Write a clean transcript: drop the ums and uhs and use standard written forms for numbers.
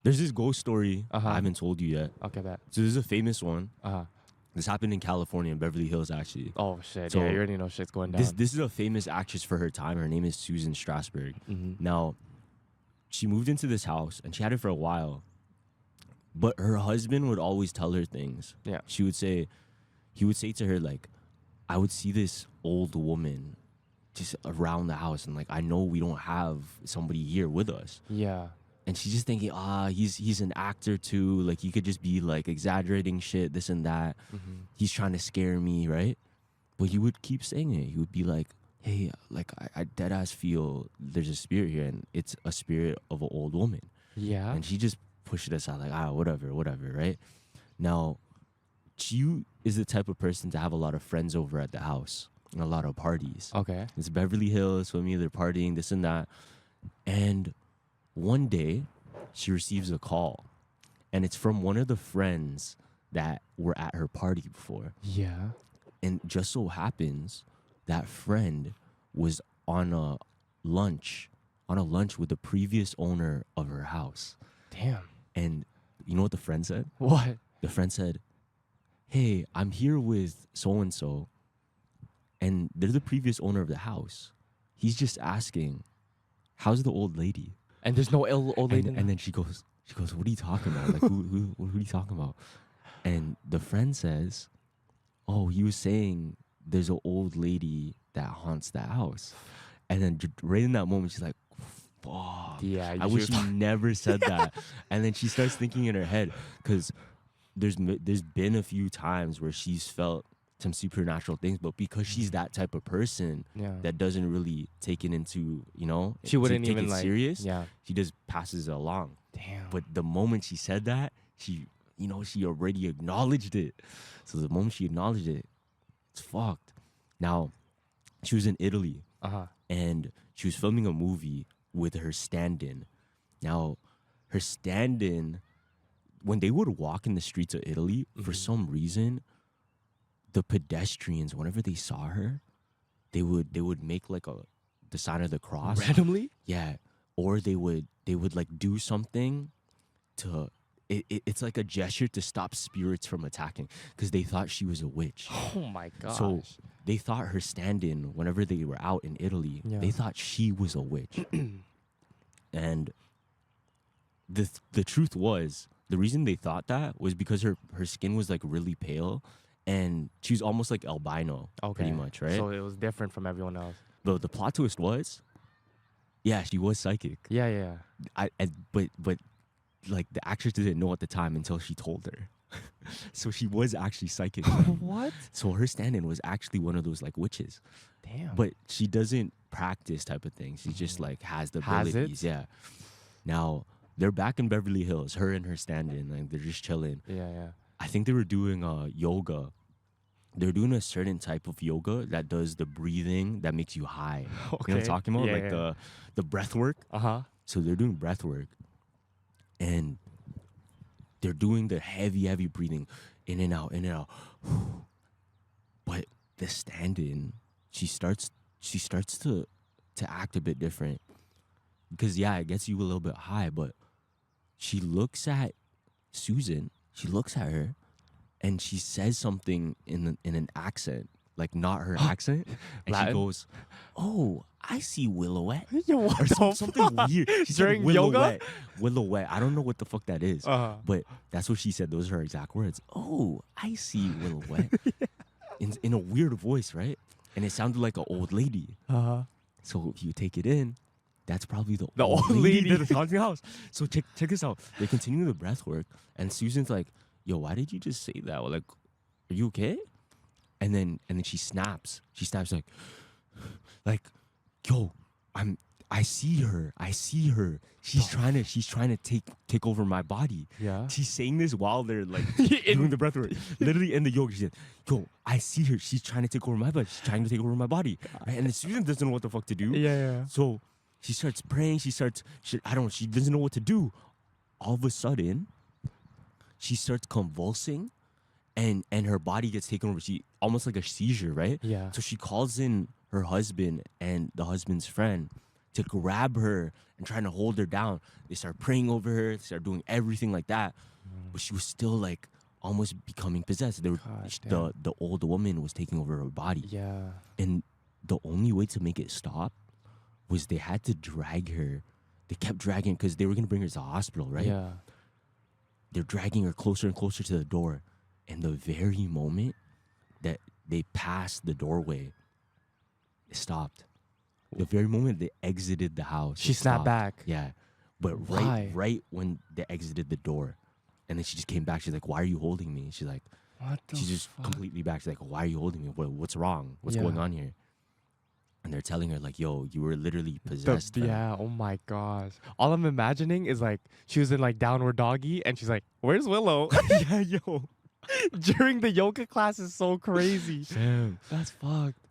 There's this ghost story I haven't told you yet. Okay, bet. So this is a famous one. Uh-huh. This happened in California, in Beverly Hills, actually. Oh, shit. So yeah, you already know shit's going down. This is a famous actress for her time. Her name is Susan Strasberg. Mm-hmm. Now, she moved into this house, and she had it for a while. But her husband would always tell her things. Yeah. He would say to her, like, I would see this old woman just around the house, and like, I know we don't have somebody here with us. Yeah. And she's just thinking, he's an actor too. Like, he could just be like exaggerating shit, this and that. Mm-hmm. He's trying to scare me, right? But he would keep saying it. He would be like, hey, like, I dead ass feel there's a spirit here, and it's a spirit of an old woman. Yeah. And she just pushed it aside, like, whatever, right? Now, she is the type of person to have a lot of friends over at the house and a lot of parties. Okay. It's Beverly Hills, for me, they're partying, this and that. And one day, she receives a call, and it's from one of the friends that were at her party before. Yeah. And just so happens that friend was on a lunch with the previous owner of her house. Damn. And you know what the friend said? What? The friend said, hey, I'm here with so-and-so, and they're the previous owner of the house. He's just asking, how's the old lady? And there's no old lady. And then she goes, what are you talking about? Like, who are you talking about? And the friend says, oh, he was saying there's an old lady that haunts the house. And then right in that moment, she's like, fuck. Yeah, I wish you never said that. And then she starts thinking in her head, because there's been a few times where she's felt some supernatural things, but because she's that type of person that doesn't really take it into, she wouldn't take even it like serious. Yeah. She just passes it along. Damn. But the moment she said that, she already acknowledged it. So the moment she acknowledged it, it's fucked. Now, she was in Italy, and she was filming a movie with her stand-in. Now, her stand-in, when they would walk in the streets of Italy, for some reason, the pedestrians, whenever they saw her, they would make like the sign of the cross randomly. Yeah, or they would like do something to. It's like a gesture to stop spirits from attacking, because they thought she was a witch. Oh my gosh. So they thought her stand-in, whenever they were out in Italy, they thought she was a witch. And the truth was, the reason they thought that was because her skin was like really pale, and she was almost like albino, pretty much, right? So it was different from everyone else. But the plot twist was, yeah, she was psychic. Yeah. But like, the actress didn't know at the time until she told her. So she was actually psychic. What? So her stand-in was actually one of those like witches. Damn. But she doesn't practice type of thing. She just like has the abilities. Yeah. Now they're back in Beverly Hills, her and her stand-in, like they're just chilling. Yeah. I think they were doing yoga. They're doing a certain type of yoga that does the breathing that makes you high. Okay. You know what I'm talking about? Yeah, like the breath work. So they're doing breath work. And they're doing the heavy breathing, in and out. But the stand-in, she starts to act a bit different. Because it gets you a little bit high, but she looks at Susan, she looks at her, and she says something in an accent, like not her accent. And Latin? She goes, oh, I see Willowette. Yo, what Or something weird. She During said yoga? Willowette. I don't know what the fuck that is. But that's what she said. Those are her exact words. Oh, I see Willowette. in a weird voice, right? And it sounded like an old lady. So if you take it in, that's probably the old lady that haunts your house. So check this out. They continue the breath work, and Susan's like, yo, why did you just say that? Like, are you okay? And then she snaps. She snaps like, yo, I see her. She's trying to take over my body. Yeah. She's saying this while they're like doing the breath work. Literally in the yoga, she said, yo, I see her. She's trying to take over my body. She's trying to take over my body. Right? And then Susan doesn't know what the fuck to do. Yeah. So she starts praying. She doesn't know what to do. All of a sudden, she starts convulsing, and her body gets taken over. She almost like a seizure, right? Yeah. So she calls in her husband and the husband's friend to grab her and trying to hold her down. They start praying over her. They start doing everything like that. But she was still like almost becoming possessed. The old woman was taking over her body. Yeah. And the only way to make it stop was they had to drag her. They kept dragging because they were going to bring her to the hospital, right? Yeah. They're dragging her closer and closer to the door. And the very moment that they passed the doorway, it stopped. The very moment they exited the house, She snapped back. Yeah. But right when they exited the door, and then she just came back. She's like, "Why are you holding me?" She's like, What the she's just completely back. She's like, "Why are you holding me? What's wrong? What's Yeah. going on here?" And they're telling her like, "Yo, you were literally possessed." Yeah, oh my gosh. All I'm imagining is like she was in like downward doggy and she's like, "Where's Willow?" Yeah, yo. During the yoga class is so crazy. Damn. That's fucked.